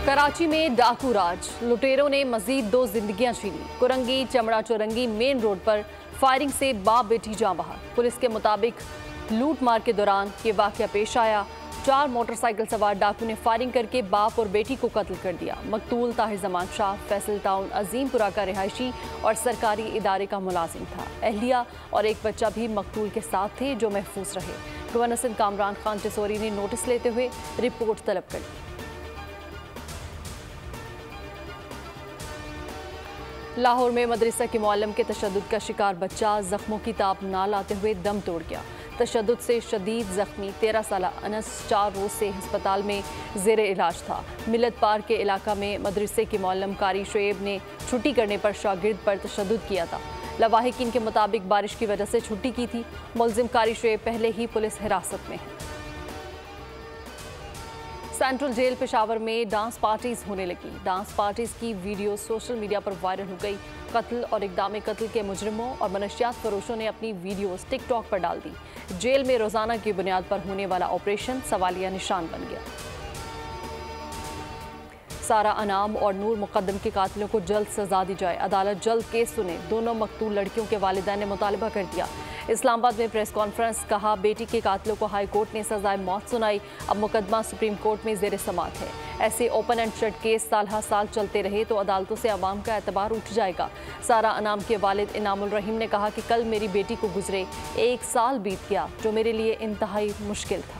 कराची में डाकू राज, लुटेरों ने मजीद 2 जिंदगियां छीनी। कुरंगी चमड़ा चौरंगी मेन रोड पर फायरिंग से बाप बेटी जान बहक। पुलिस के मुताबिक लूट मार के दौरान ये वाकया पेश आया। 4 मोटरसाइकिल सवार डाकू ने फायरिंग करके बाप और बेटी को कत्ल कर दिया। मकतूल ताहिर जमान शाह फैसल टाउन अजीमपुरा का रिहायशी और सरकारी इदारे का मुलाजिम था। अहलिया और एक बच्चा भी मकतूल के साथ थे जो महफूज रहे। गवर्नर सिंध कामरान खान टिसोरी ने नोटिस लेते हुए रिपोर्ट तलब कर दी। लाहौर में मदरसा के मुअल्लिम के तशद्दुद का शिकार बच्चा जख्मों की ताब ना लाते हुए दम तोड़ गया। तशद्दुद से शदीद जख्मी 13 साल अनस 4 रोज से अस्पताल में ज़ेरे इलाज था। मिलत पार के इलाका में मदरसे के मुअल्लिम कारी शुएब ने छुट्टी करने पर शागिर्द पर तशद्दुद किया था। लवाहिकीन के मुताबिक बारिश की वजह से छुट्टी की थी। मुलजिम कारी शुएब पहले ही पुलिस हिरासत में है। सेंट्रल जेल पेशावर में डांस पार्टीज होने लगी। डांस पार्टीज की वीडियो सोशल मीडिया पर वायरल हो गई। कत्ल और इक़दाम कत्ल के मुजरिमों और मनशियात फरोशों ने अपनी वीडियोस टिकटॉक पर डाल दी। जेल में रोजाना की बुनियाद पर होने वाला ऑपरेशन सवालिया निशान बन गया। सारा अनाम और नूर मुकद्दम के कातिलों को जल्द सजा दी जाए। अदालत जल्द केस सुने। दोनों मकतूल लड़कियों के वालिदैन ने मुतालबा कर दिया। इस्लामाबाद में प्रेस कॉन्फ्रेंस, कहा बेटी के कातिलों को हाई कोर्ट ने सजाए मौत सुनाई। अब मुकदमा सुप्रीम कोर्ट में ज़ेर समाअत है। ऐसे ओपन एंड शट केस साल हर साल चलते रहे तो अदालतों से अवाम का एतबार उठ जाएगा। सारा अनाम के वालिद इनामुल रहीम ने कहा कि कल मेरी बेटी को गुजरे 1 साल बीत गया जो मेरे लिए इंतहाई मुश्किल था।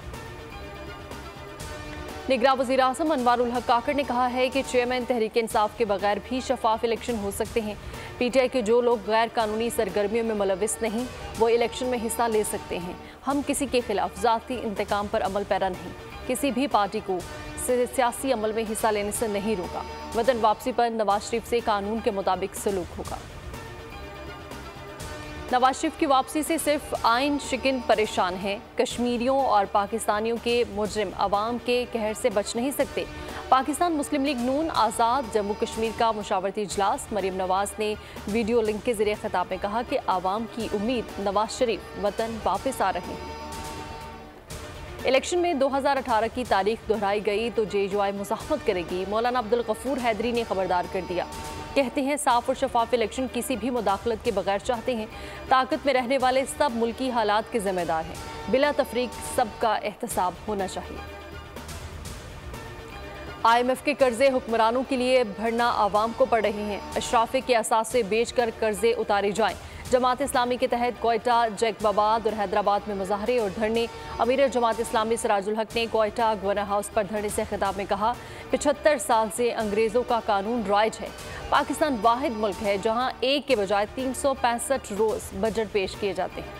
निगरान वज़ीर आज़म अनवारुल हक काकड़ ने कहा है कि चेयरमैन तहरीक इंसाफ के बगैर भी शफाफ इलेक्शन हो सकते हैं। पीटीआई के जो लोग गैर कानूनी सरगर्मियों में मुलविस नहीं वो इलेक्शन में हिस्सा ले सकते हैं। हम किसी के खिलाफ ज़ाती इंतकाम पर अमल पैरा नहीं, किसी भी पार्टी को सियासी अमल में हिस्सा लेने से नहीं रोका। वतन वापसी पर नवाज शरीफ से कानून के मुताबिक सलूक होगा। नवाज शरीफ की वापसी से सिर्फ आइन शिकन परेशान हैं। कश्मीरियों और पाकिस्तानियों के मुजरिम अवाम के कहर से बच नहीं सकते। पाकिस्तान मुस्लिम लीग नून आज़ाद जम्मू कश्मीर का मुशावरती इजलास, मरीम नवाज ने वीडियो लिंक के जरिए खिताब में कहा कि आवाम की उम्मीद नवाज शरीफ वतन वापस आ रहे हैं। इलेक्शन में 2018 की तारीख दोहराई गई तो जेजुआई मुज़ाहमत करेगी। मौलाना अब्दुल गफूर हैदरी ने खबरदार कर दिया। कहते हैं साफ और शफाफ इलेक्शन किसी भी मुदाखलत के बगैर चाहते हैं। ताकत में रहने वाले सब मुल्की हालात के जिम्मेदार हैं। बिला तफरीक सबका एहतसाब होना चाहिए। IMF के कर्जे हुक्मरानों के लिए भरना आवाम को पड़ रहे हैं। अशराफे के असासे बेचकर कर्जे उतारे जाएं। जमात इस्लामी के तहत कोयटा, जैकबाबाद और हैदराबाद में मुजाहरे और धरने। अमीर जमात इस्लामी सिराजुल हक ने कोयटा गवर्नर हाउस पर धरने से खिताब में कहा 75 साल से अंग्रेज़ों का कानून राइज है। पाकिस्तान वाहिद मुल्क है जहां एक के बजाय 365 रोज़ बजट पेश किए जाते हैं।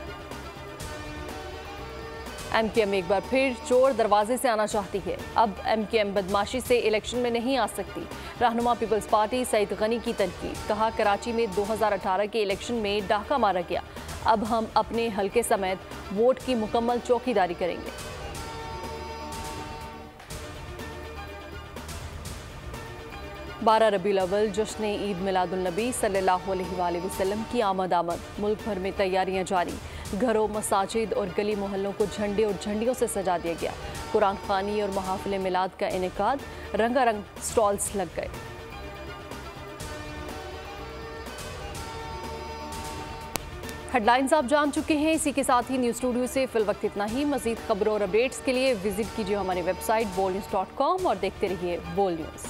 MKM एक बार फिर चोर दरवाजे से आना चाहती है। अब MKM बदमाशी से इलेक्शन में नहीं आ सकती। रहनुमा पीपल्स पार्टी सईद गनी की तनकीद, कहा कराची में 2018 के इलेक्शन में डाका मारा गया। अब हम अपने हल्के समेत वोट की मुकम्मल चौकीदारी करेंगे। बारह रबीउल अव्वल जश्न ईद मिलादुल नबी सल्लल्लाहु अलैहि वसल्लम की आमद। मुल्क भर में तैयारियां जारी। घरों, मसाजिद और गली मोहल्लों को झंडे और झंडियों से सजा दिया गया। कुरान खानी और महाफिल मिलाद का इनेकाद, रंगारंग स्टॉल्स लग गए। हेडलाइंस आप जान चुके हैं। इसी के साथ ही न्यूज़ स्टूडियो से फिल वक्त इतना ही। मजीद खबरों और अपडेट्स के लिए विजिट कीजिए हमारी वेबसाइट bolnews.com और देखते रहिए बोल न्यूज़।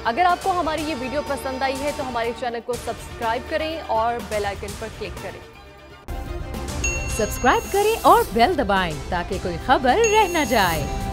अगर आपको हमारी ये वीडियो पसंद आई है तो हमारे चैनल को सब्सक्राइब करें और बेल आइकन पर क्लिक करें। सब्सक्राइब करें और बेल दबाएं ताकि कोई खबर रह न जाए।